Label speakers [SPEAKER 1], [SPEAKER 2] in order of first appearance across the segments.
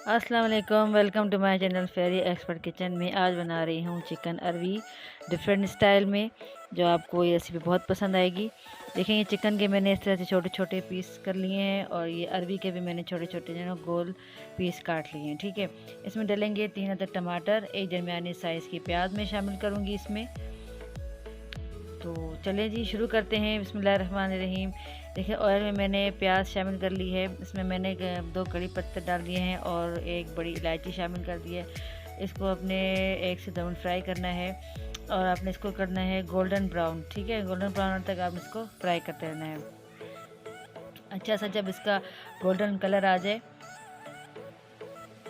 [SPEAKER 1] अस्सलाम वालेकुम, welcome to my channel fairy expert kitchen में। आज बना रही हूँ चिकन अरवी डिफरेंट स्टाइल में, जो आपको ये रेसिपी बहुत पसंद आएगी। देखें, ये चिकन के मैंने इस तरह से छोटे छोटे पीस कर लिए हैं और ये अरवी के भी मैंने छोटे छोटे जो है गोल पीस काट लिए हैं। ठीक है, इसमें डालेंगे 3 अदद टमाटर, एक दरमियानी साइज़ की प्याज में शामिल करूँगी इसमें। तो चलिए जी शुरू करते हैं। बिस्मिल्लाहिर्रहमानिर्रहीम। देखिए, ऑयल में मैंने प्याज शामिल कर ली है। इसमें मैंने 2 कड़ी पत्ते डाल दिए हैं और एक बड़ी इलायची शामिल कर दी है। इसको अपने 1 से 2 मिनट फ्राई करना है और आपने इसको करना है गोल्डन ब्राउन। ठीक है, गोल्डन ब्राउन तक आप इसको फ्राई करते रहना है। अच्छा सा जब इसका गोल्डन कलर आ जाए,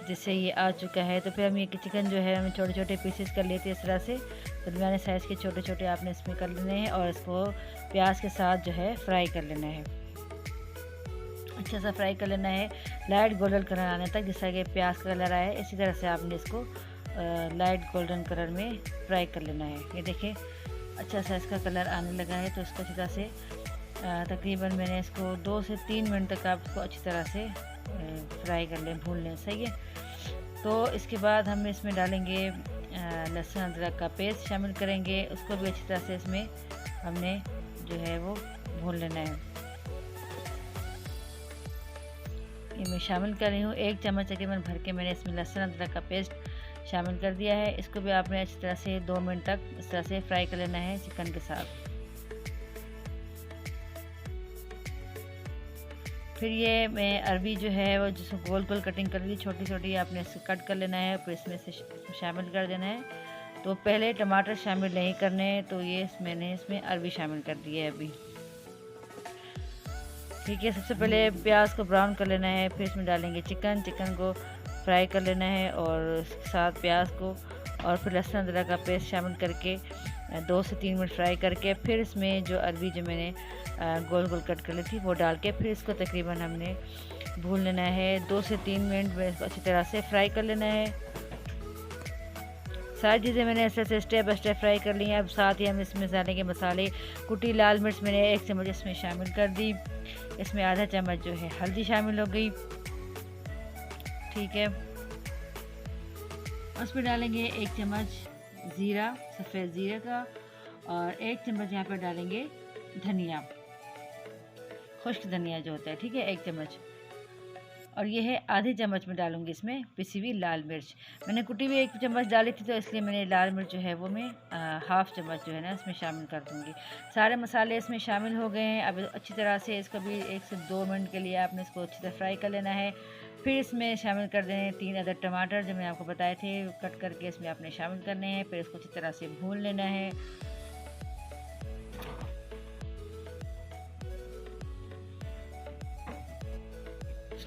[SPEAKER 1] जिससे ये आ चुका है, तो फिर हम ये चिकन जो है हमें छोटे छोटे पीसेस कर लेते हैं। इस तरह से दरमियाने साइज़ के छोटे छोटे आपने इसमें कर लेने हैं और इसको प्याज के साथ जो है फ्राई कर लेना है। अच्छा सा फ्राई कर लेना है लाइट गोल्डन कलर आने तक, जैसा कि प्याज का कलर आए इसी तरह से आपने इसको लाइट गोल्डन कलर में फ्राई कर लेना है। ये देखें, अच्छा सा इसका कलर आने लगा है, तो इसको अच्छी तरह से तकरीबन मैंने इसको 2 से 3 मिनट तक आप इसको अच्छी तरह से फ्राई कर लें, भून लें। सही है। तो इसके बाद हम इसमें डालेंगे लहसुन अदरक का पेस्ट शामिल करेंगे, उसको भी अच्छी तरह से इसमें हमने जो है वो भून लेना है। ये मैं शामिल कर रही हूँ 1 चम्मच तकरीबन भर के मैंने इसमें लहसुन अदरक का पेस्ट शामिल कर दिया है। इसको भी आपने अच्छी तरह से 2 मिनट तक इस तरह से फ्राई कर लेना है चिकन के साथ। फिर ये मैं अरबी जो है वो जिसको गोल गोल कटिंग कर ली, छोटी छोटी आपने इसको कट कर लेना है, फिर इसमें से शामिल कर देना है। तो पहले टमाटर शामिल नहीं करने, तो ये मैंने इसमें अरबी शामिल कर दी है अभी। ठीक है, सबसे पहले प्याज को ब्राउन कर लेना है, फिर इसमें डालेंगे चिकन को फ्राई कर लेना है और साथ प्याज को, और फिर लहसुन अदरक का पेस्ट शामिल करके 2 से 3 मिनट फ्राई करके फिर इसमें जो अरबी जो मैंने गोल गोल कट कर ली थी वो डाल के फिर इसको तकरीबन हमने भून लेना है। 2 से 3 मिनट में इसको अच्छी तरह से फ्राई कर लेना है। सारी चीज़ें मैंने ऐसे ऐसे स्टेप बाय स्टेप फ्राई कर ली हैं। अब साथ ही हम इसमें डालेंगे मसाले। कुटी लाल मिर्च मैंने 1 चम्मच इसमें शामिल कर दी। इसमें आधा चम्मच जो है हल्दी शामिल हो गई। ठीक है, उसमें डालेंगे 1 चम्मच ज़ीरा, सफ़ेद ज़ीरे का, और 1 चम्मच यहाँ पर डालेंगे धनिया, खुश्क धनिया जो होता है। ठीक है, 1 चम्मच, और ये है आधे चम्मच में डालूंगी इसमें पिसी हुई लाल मिर्च। मैंने कुटी हुई 1 चम्मच डाली थी, तो इसलिए मैंने लाल मिर्च जो है वो मैं हाफ़ चम्मच जो है ना इसमें शामिल कर दूंगी। सारे मसाले इसमें शामिल हो गए हैं। अब अच्छी तरह से इसको भी 1 से 2 मिनट के लिए आपने इसको अच्छी तरह फ्राई कर लेना है। फिर इसमें शामिल कर दें 3 अदद टमाटर जो मैंने आपको बताए थे कट करके, इसमें आपने शामिल करने हैं। फिर इसको अच्छी तरह से भून लेना है।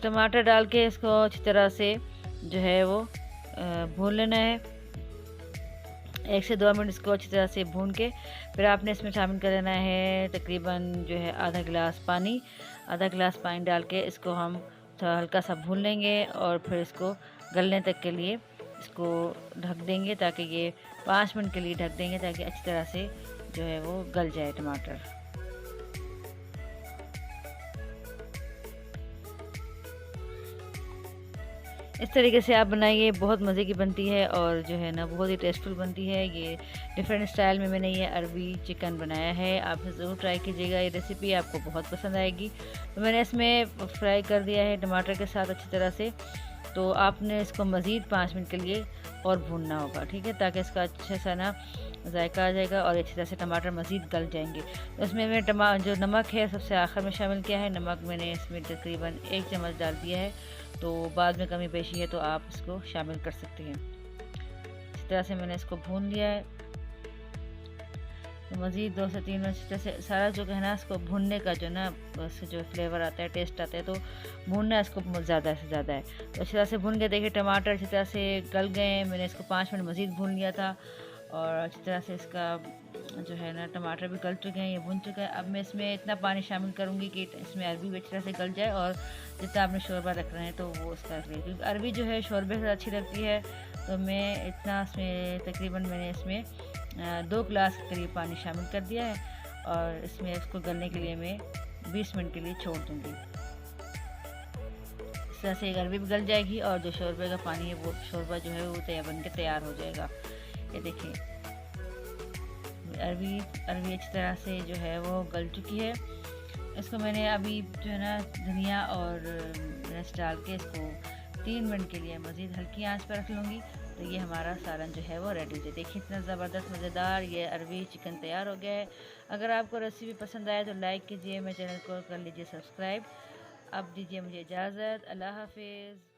[SPEAKER 1] टमाटर डाल के इसको अच्छी तरह से जो है वो भून लेना है। 1 से 2 मिनट इसको अच्छी तरह से भून के फिर आपने इसमें शामिल कर देना है तकरीबन जो है आधा गिलास पानी। आधा गिलास पानी डाल के इसको हम थोड़ा हल्का सा भून लेंगे और फिर इसको गलने तक के लिए इसको ढक देंगे, ताकि ये 5 मिनट के लिए ढक देंगे, ताकि अच्छी तरह से जो है वो गल जाए टमाटर। इस तरीके से आप बनाइए, बहुत मज़े की बनती है और जो है ना बहुत ही टेस्टफुल बनती है। ये डिफरेंट स्टाइल में मैंने ये अरबी चिकन बनाया है, आप ज़रूर ट्राई कीजिएगा। ये रेसिपी आपको बहुत पसंद आएगी। तो मैंने इसमें फ्राई कर दिया है टमाटर के साथ अच्छी तरह से। तो आपने इसको मज़ीद 5 मिनट के लिए और भूनना होगा। ठीक है, ताकि इसका अच्छा सा ना जायका आ जाएगा और अच्छी तरह से टमाटर मज़ीद गल जाएंगे। तो इसमें मैं जो नमक है सबसे आखिर में शामिल किया है। नमक मैंने इसमें तकरीबन 1 चम्मच डाल दिया है, तो बाद में कमी पेशी है तो आप इसको शामिल कर सकते हैं। इस तरह से मैंने इसको भून लिया है। तो मज़ीद 2 से 3 मिनट जैसे सारा जो है ना इसको भूनने का जो ना उससे जो फ्लेवर आता है, टेस्ट आता है, तो भूनना इसको ज़्यादा से ज़्यादा है। तो अच्छी तरह से भून के देखिए टमाटर अच्छी तरह से गल गए हैं। मैंने इसको 5 मिनट मज़ीद भून लिया था और अच्छी तरह से इसका जो है ना टमाटर भी गल चुके हैं, ये भुन चुका है। अब मैं इसमें इतना पानी शामिल करूँगी कि इसमें अरबी भी अच्छी तरह से गल जाए, और जितना आपने शोरबा रख रहे हैं तो वो उसका रख लीजिए, क्योंकि अरबी जो है शोरबे से अच्छी लगती है। तो मैं इतना इसमें तकरीबन मैंने इसमें 2 गिलास के करीब पानी शामिल कर दिया है और इसमें इसको गलने के लिए मैं 20 मिनट के लिए छोड़ दूँगी। इस तरह से एक अरबी भी गल जाएगी और जो शोरबे का पानी है वो शोरबा जो है वो बन के तैयार हो जाएगा। ये देखिए अरबी अच्छी तरह से जो है वो गल चुकी है। इसको मैंने अभी जो है ना धनिया और मिर्च डाल के इसको 3 मिनट के लिए मज़ीद हल्की आंच पर रख लूँगी। तो ये हमारा सालन जो है वो रेडी हो जाए। देखिए इतना ज़बरदस्त मज़ेदार ये अरबी चिकन तैयार हो गया है। अगर आपको रेसिपी पसंद आए तो लाइक कीजिए, मेरे चैनल को कर लीजिए सब्सक्राइब। अब दीजिए मुझे इजाज़त। अल्लाह हाफिज़।